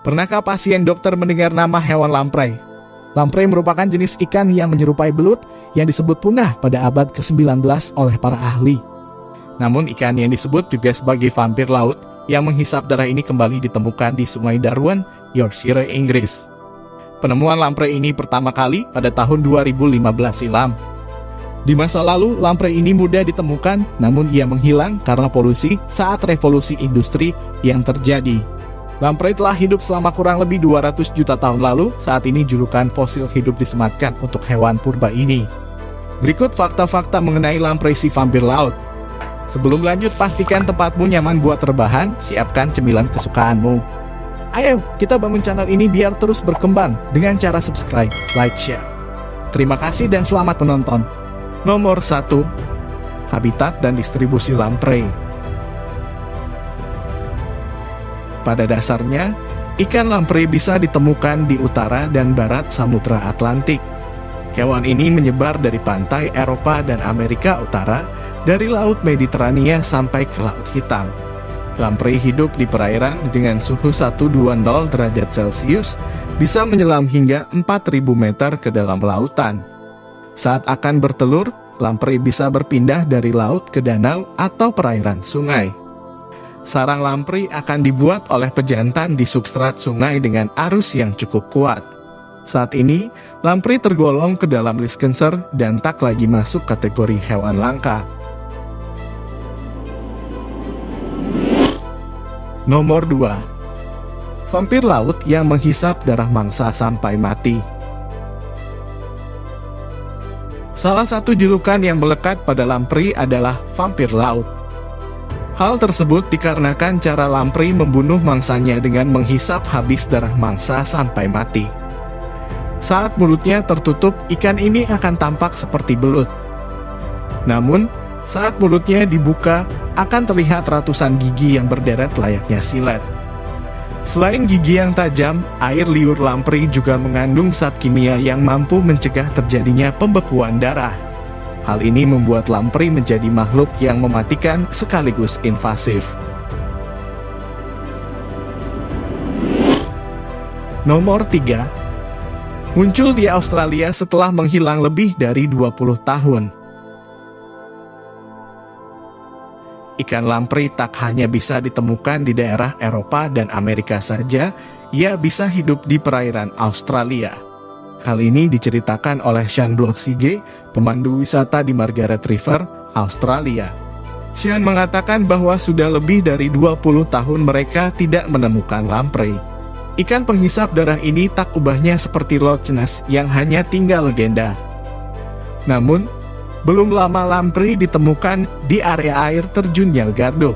Pernahkah pasien dokter mendengar nama hewan lamprey? Lamprey merupakan jenis ikan yang menyerupai belut yang disebut punah pada abad ke-19 oleh para ahli. Namun ikan yang disebut juga sebagai vampir laut yang menghisap darah ini kembali ditemukan di Sungai Darwen, Yorkshire, Inggris. Penemuan lamprey ini pertama kali pada tahun 2015 silam. Di masa lalu, lamprey ini mudah ditemukan, namun ia menghilang karena polusi saat revolusi industri yang terjadi. Lamprey telah hidup selama kurang lebih 200 juta tahun lalu. Saat ini julukan fosil hidup disematkan untuk hewan purba ini. Berikut fakta-fakta mengenai lamprey si vampir laut. Sebelum lanjut, pastikan tempatmu nyaman buat rebahan, siapkan cemilan kesukaanmu. Ayo, kita bangun channel ini biar terus berkembang dengan cara subscribe, like, share. Terima kasih dan selamat menonton. Nomor 1. Habitat dan distribusi lamprey. Pada dasarnya, ikan lamprey bisa ditemukan di utara dan barat Samudra Atlantik. Hewan ini menyebar dari pantai Eropa dan Amerika Utara, dari Laut Mediterania sampai ke Laut Hitam. Lamprey hidup di perairan dengan suhu 120 derajat Celcius, bisa menyelam hingga 4.000 meter ke dalam lautan. Saat akan bertelur, lamprey bisa berpindah dari laut ke danau atau perairan sungai. Sarang lamprey akan dibuat oleh pejantan di substrat sungai dengan arus yang cukup kuat. Saat ini, lamprey tergolong ke dalam list cancer dan tak lagi masuk kategori hewan langka. Nomor 2. Vampir laut yang menghisap darah mangsa sampai mati. Salah satu julukan yang melekat pada lamprey adalah vampir laut. Hal tersebut dikarenakan cara lamprey membunuh mangsanya dengan menghisap habis darah mangsa sampai mati. Saat mulutnya tertutup, ikan ini akan tampak seperti belut. Namun, saat mulutnya dibuka, akan terlihat ratusan gigi yang berderet layaknya silet. Selain gigi yang tajam, air liur lamprey juga mengandung zat kimia yang mampu mencegah terjadinya pembekuan darah. Hal ini membuat lamprey menjadi makhluk yang mematikan sekaligus invasif. Nomor 3. Muncul di Australia setelah menghilang lebih dari 20 tahun. Ikan lamprey tak hanya bisa ditemukan di daerah Eropa dan Amerika saja, ia bisa hidup di perairan Australia. Hal ini diceritakan oleh Sean Block-Sige, pemandu wisata di Margaret River, Australia. Sean mengatakan bahwa sudah lebih dari 20 tahun mereka tidak menemukan lamprey. Ikan penghisap darah ini tak ubahnya seperti Loch Ness yang hanya tinggal legenda. Namun, belum lama lamprey ditemukan di area air terjun Njalgardo.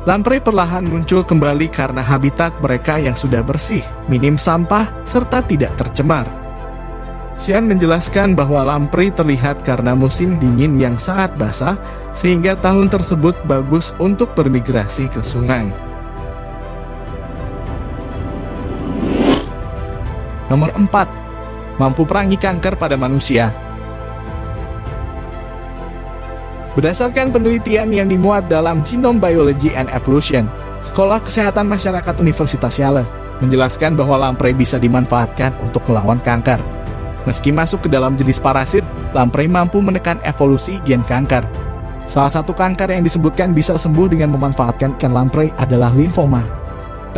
Lamprey perlahan muncul kembali karena habitat mereka yang sudah bersih, minim sampah, serta tidak tercemar. Sean menjelaskan bahwa lamprey terlihat karena musim dingin yang sangat basah, sehingga tahun tersebut bagus untuk bermigrasi ke sungai. Nomor 4. Mampu perangi kanker pada manusia. Berdasarkan penelitian yang dimuat dalam Genome Biology and Evolution, Sekolah Kesehatan Masyarakat Universitas Yale menjelaskan bahwa lamprey bisa dimanfaatkan untuk melawan kanker. Meski masuk ke dalam jenis parasit, lamprey mampu menekan evolusi gen kanker. Salah satu kanker yang disebutkan bisa sembuh dengan memanfaatkan ikan lamprey adalah limfoma.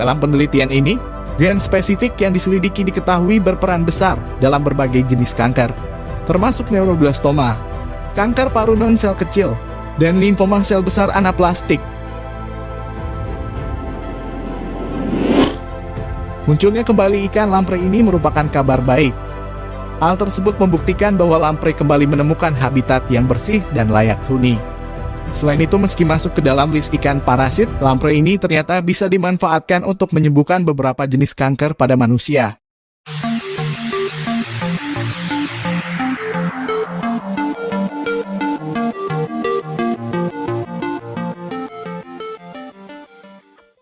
Dalam penelitian ini, gen spesifik yang diselidiki diketahui berperan besar dalam berbagai jenis kanker, termasuk neuroblastoma, kanker paru non-sel kecil, dan limfoma sel besar anaplastik. Munculnya kembali ikan lamprey ini merupakan kabar baik. Hal tersebut membuktikan bahwa lamprey kembali menemukan habitat yang bersih dan layak huni. Selain itu, meski masuk ke dalam list ikan parasit, lamprey ini ternyata bisa dimanfaatkan untuk menyembuhkan beberapa jenis kanker pada manusia.